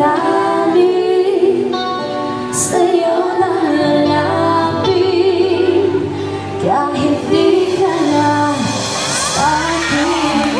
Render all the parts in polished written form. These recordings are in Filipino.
malalim, sa'yo lalapit kahit di ka na sa'kin.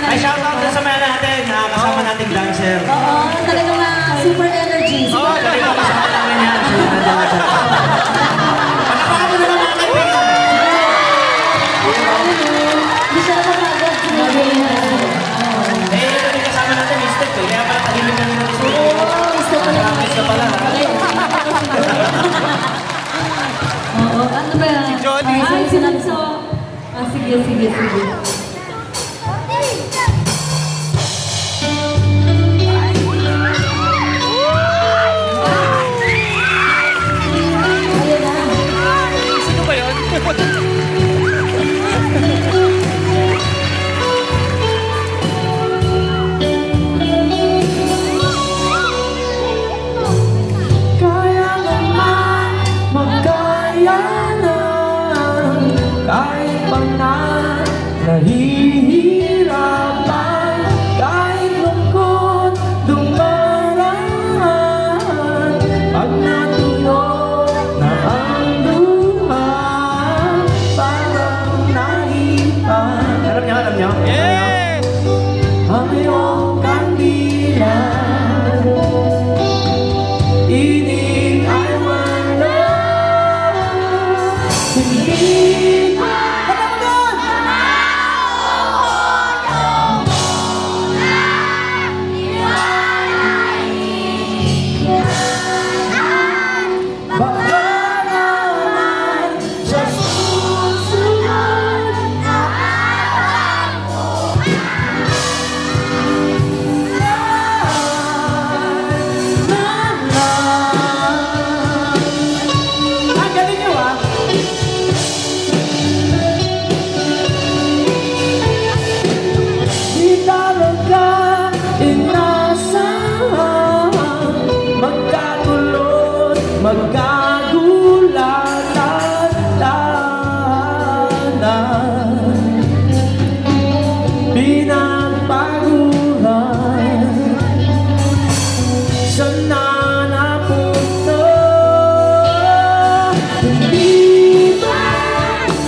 Ay, shoutout na sa mga natin, kasama nating dancer. Oo, talagang super energy. Oo, talagang kasama namin yan. Palakpakan mo naman mga kaibigan. Hindi siya napapagod. Eh, ito yung kasama natin, Mr. Kaya pala tahimik na nila gusto. Oo, Mr. pala. Mr. pala. Oo, ano ba yan? Si Johnny. Ay, sinanso. Sige, sige, sige. nahihirapan, kahit lungkot dumaraan, pag natuyo na ang luha, parang nahipan. Alam niyo? Ang iyong kandila, inig ay wala. Hindi pa baka naman sa susunod na ang galing niyo ah. Di talaga inasahan, magkatulot, magkagulatan, pinagpaguran, sana napunta. Hindi ba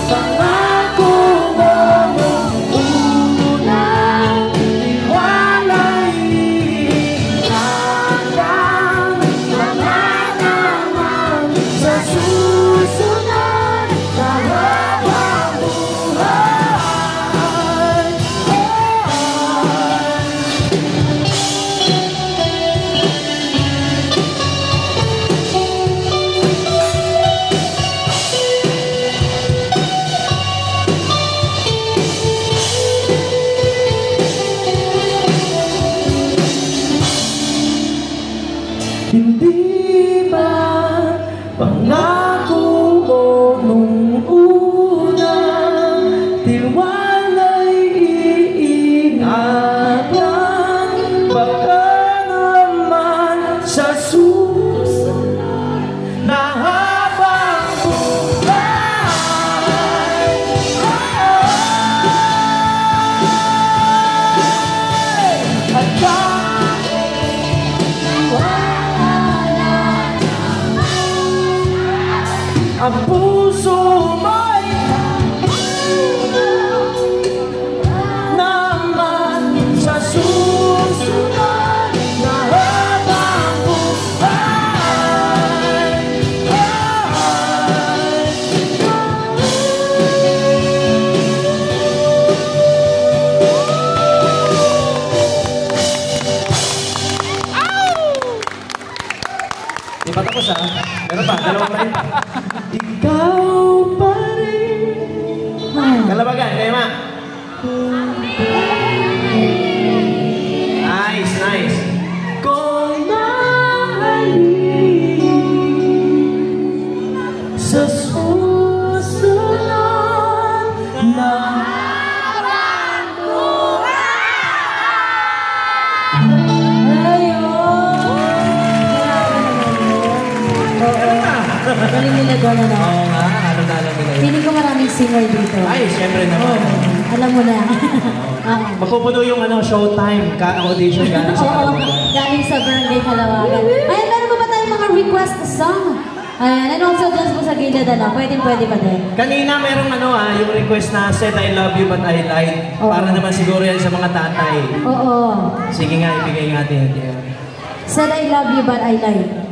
pangako mo nung unang tiwala'y hanggang wala naman sa susunod na habang buhay. Hindi ba pangako mo nung unang tiwala'y iingatan, baka naman sa susunod na habang buhay. At ang puso mo'y naman sa susunod na habang buhay. Di pa tapos ha? Meron pa, dalawa pa rin. Ikaw pa rin. Kalabagan, kayo ma. Nice. Kung mahalin sa susunod na habang Galing nila doon, ano? Oo nga, halo-halo nila yun. Feeling ko maraming singer dito. Ay, siyempre naman. Alam mo na. Oo. Mapupuno yung showtime, audition ka sa Oo, Kalabagan. galing sa Barangay Kalawagan. Ayan, meron pa ba tayong mga request song? Ayan, and also dyan po sa gilid, pwede pa din. Kanina merong yung request na Said I Love You But I Lied. Oo. Para naman siguro yan sa mga tatay. Oo. Sige nga, ibigay natin. Said I love you but I lied.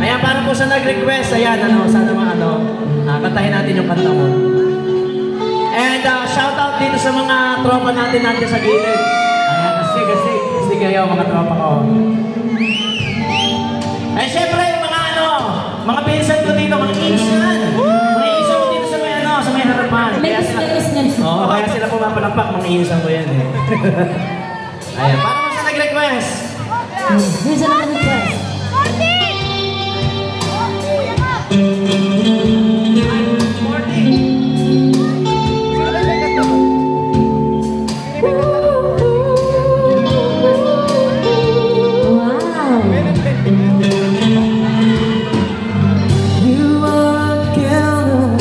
Ayan, para po sa nag-request, ayan, sana kantahin natin yung kanta mo. And shout out dito sa mga tropa natin sa gilid. Ayan, kasi kayo mga tropa ko. Eh, syempre, yung mga pinsan ko dito, mga insan. Mga insan ko dito sa may harapan. May gusto. Oo, kaya sila pumapalakpak, mga insan ko yan eh. Ayan, para mo sa nag-request. Here's another request. You are killed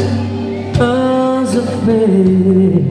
'cause of me.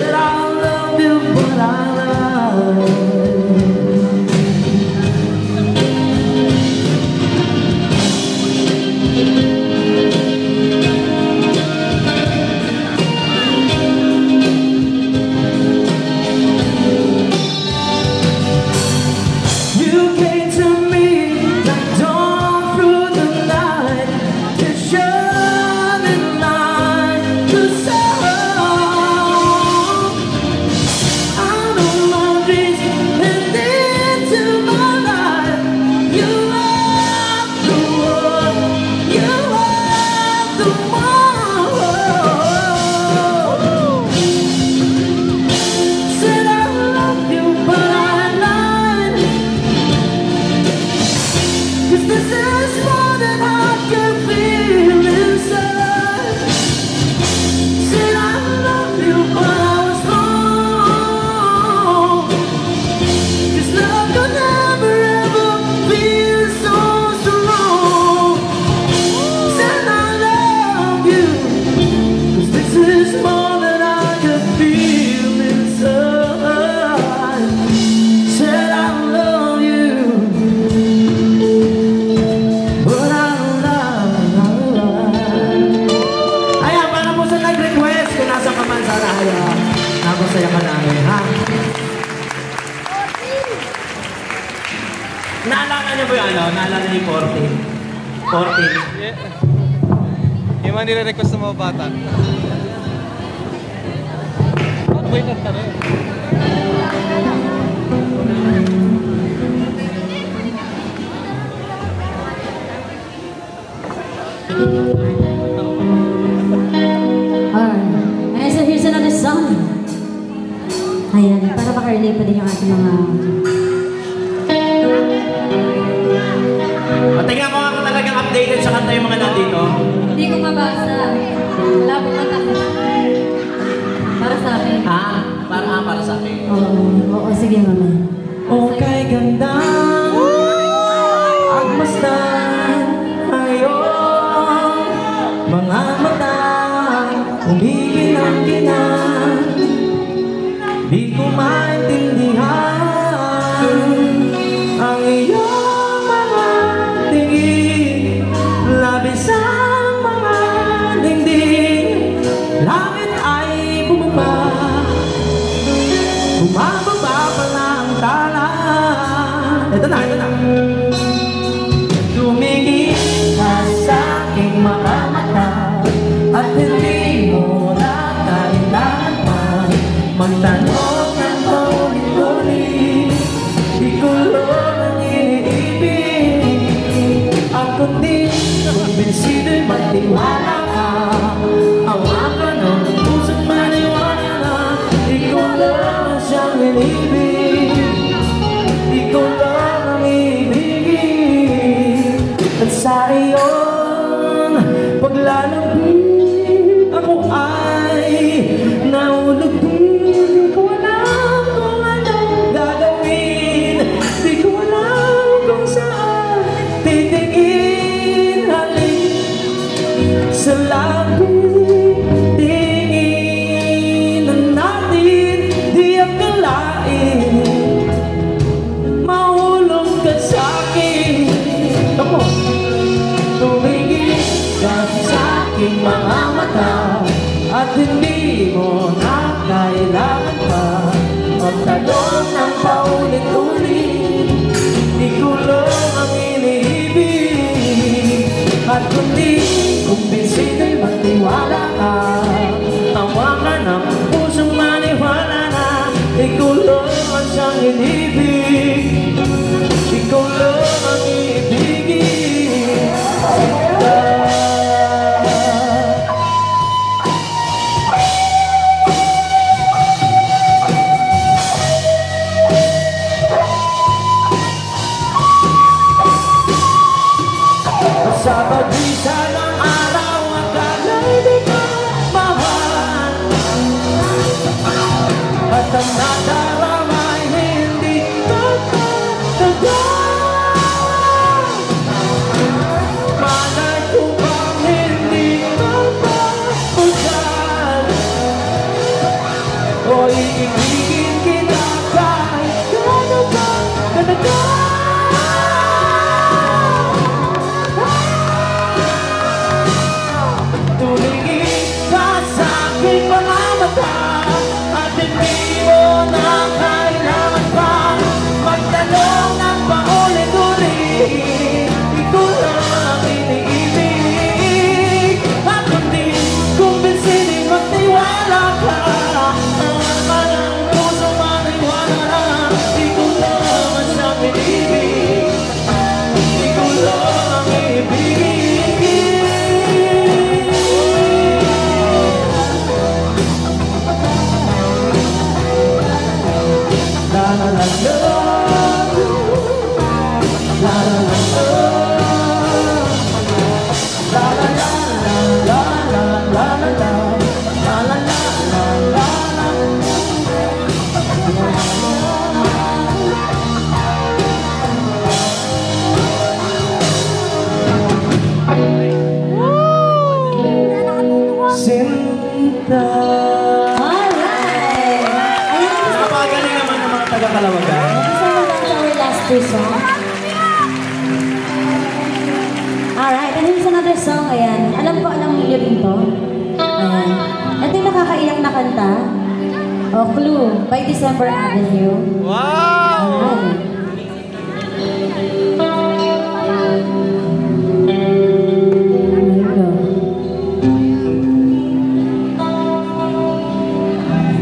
Said I love you, but I lied. You came to me like dawn through the night, the shining light, the sun. I know my dreams and into my life. You are the one, you are the one. Said I love you, but I lied. 'Cause this is more than I can feel inside. Said I love you, but I was wrong. 'Cause love could never ever feel so strong. Said I love you, 'cause this is more than I can feel inside. Said I love you, but I love. Ayan, para po sa nag-request, kung nasa ka man sana, napasaya ka namin, ha? Naalala niyo po yung ano? Naalala niyo yung 14? 14? Yung mga nire-request ng mga bata. Wait na rin. Alright. And so here's another song. Ayan, para maka-relate pa din yung ating mga... O, tingnan mo ako talagang updated sa kanta yung mga nandito. Hindi ko mabasa. Wala po mata. Para sa akin. Para sa akin. Oo, sige mama. Okay, ganda agmasdan ngayon, mga mata umiginang-ginang. Di ko maintindihan ang iyong mga tingin, labis ang mga dingding. Langit ay bumaba, bumababa pa lang tala. Ito na, ito na. Tumingin ka sa aking mga mata, at hindi mo na kailangan pa magtanong ng paulit-ulit. Di ko lang ang iniibig, at kundi kumbinsido'y magtiwala ka. Hawakan ng pusong maniwala na ikaw lang siyang inibig, ikaw lang ang ibigin. At sa iyon paglalambing, ako ay nahulog din. Di ko alam kung anong gagawin, di ko alam kung saan titingin. Halik sa labing tingin natin, di akalain mahulog ka sa'kin. Come on. Tumingin ka sa aking mga mata, at hindi mo na kailangan pa magtanong ng paulit-ulit. Di ko lang ang iniibig, at kundi kumbinsido'y magtiwala ka. Tawagan ng pusong maniwala na ikaw lang ang siyang inibig, ikaw lang ang ibigin. Sa pagbisa ng araw, akala di ka mahal, at ang nadarama ay hindi ka Ako'y ibigin kita kahit ano pa talaga. Tumingin ka sa aking mga mata at hindi mo na kailangan pa magtanong ng paulit-ulit. Ikaw lang iniibig at hindi kumbinsining magtiwala ka. Ang parang puso maniwala na ikaw lang ang siyang pinibig. Ikaw lang ang ibigin. La la la la, la la la la, la la la la, la la la la, la la Sinta. Alright! Ayan, Napakagaling naman ng mga taga-Kalawagan. kasama lang sa our last two song. Alright, and here's another song. Ayan, alam niyo din to. Ayan. Ito yung nakakaiyak na kanta. Oh, Clue, by December Avenue. Wow! Alright. There you go.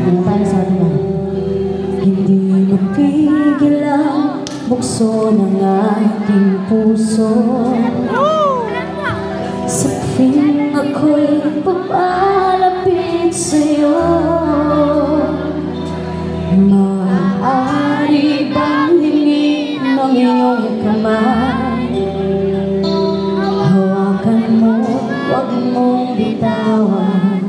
Ano tayo sa atin yan? Hindi mapigil ang bukso ng aking puso. Sa tuwing ako'y papalapit sa'yo, maaari bang hingin ng iyong kamay? Hawakan mo, huwag mong bitawan.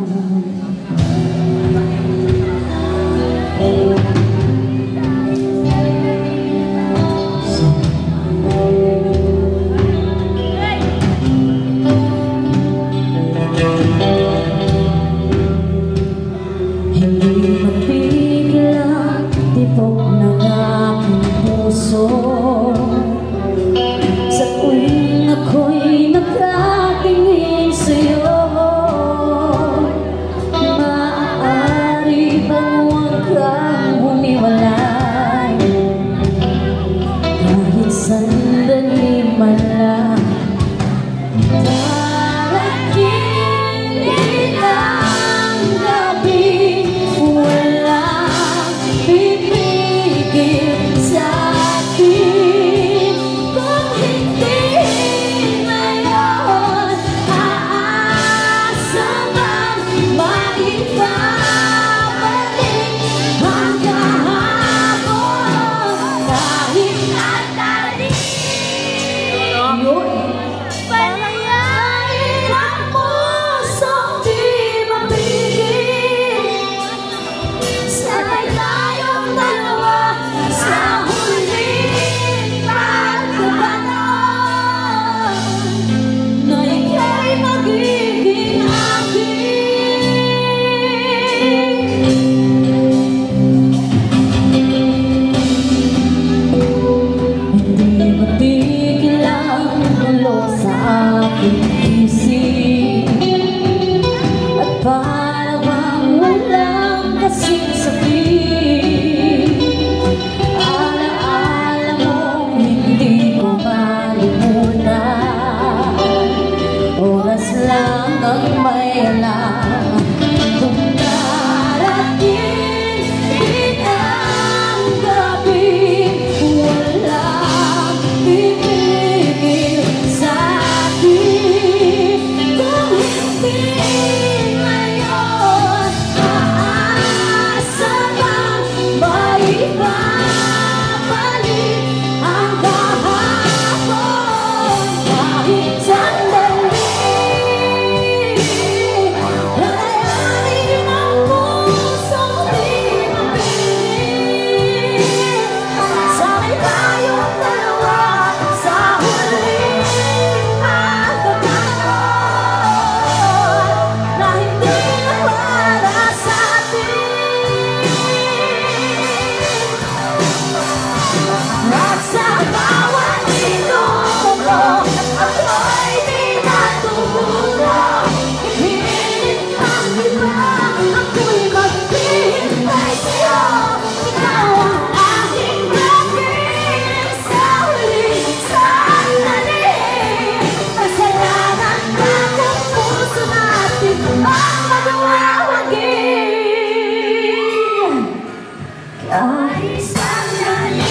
Kahit sandali,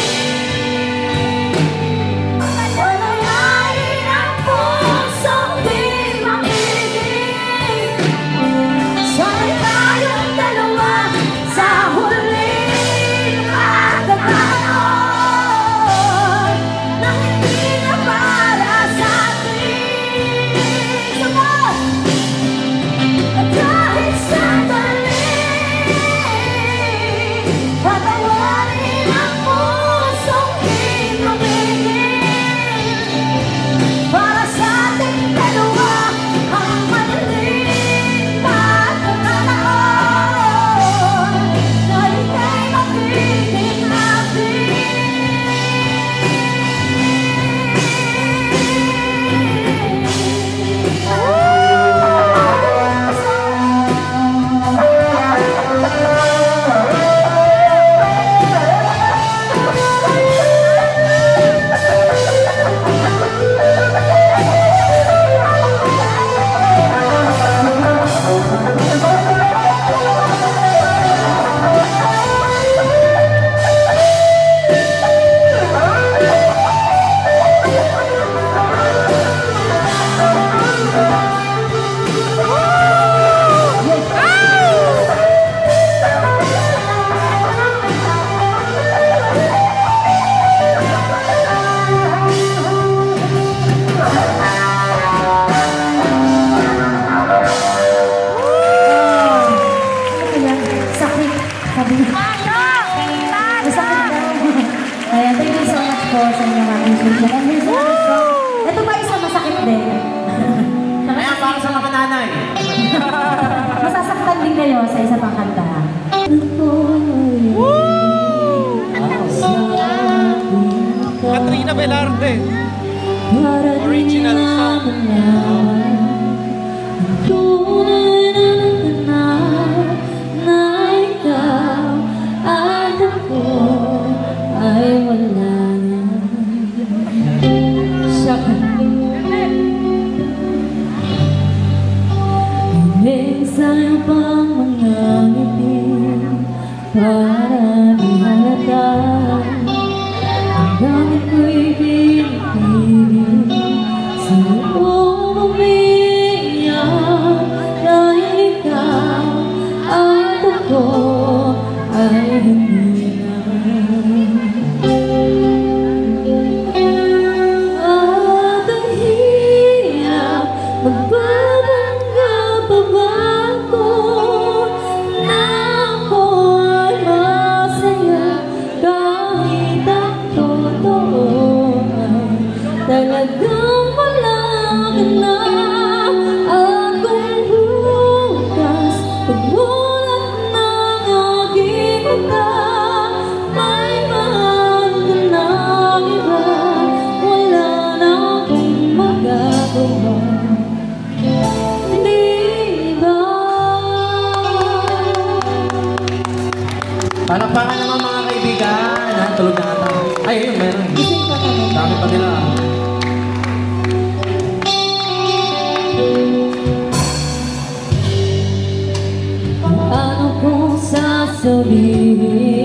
palayain ang pusong di makinig. Sana'y tayong dalawa sa huling pagkakataon nang hindi na para sa atin. Sabot! At kahit sandali, patawarin ang pusong di mamigil. Para sa ating dalawa ang madaling pagkakataon na hindi mapiling natin. Sakit. Sabi niya. Masakit daw. Ayan, thank you so much po sa inyong appreciation. And here's another song. Ito ba isa masakit din? Ayan, para sa mga nanay. Masasaktan din kayo sa isa pang kanta. Katrina Velarde. Original song. Tunay na ikaw at ako ay wala na. Hiling sa'yo pang mga ngiti para di halata. Ang gamit ko'y pinipilit sa iyong umiiyak dahil ikaw at ako ay hindi na. At ang hirap magbabangga pa ba ako na ako ay masaya kahit ang totoo ay talagang wala ka na. Akong bukas pagmulat ng aking mata, may mahal ka ng iba, wala na akong magagawa. Di ba? Palakpakan naman mga kaibigan. Tulog na ata. Ay, ayun, meron. Gising pa kami. Dami pa nila. Paano kung sasabihin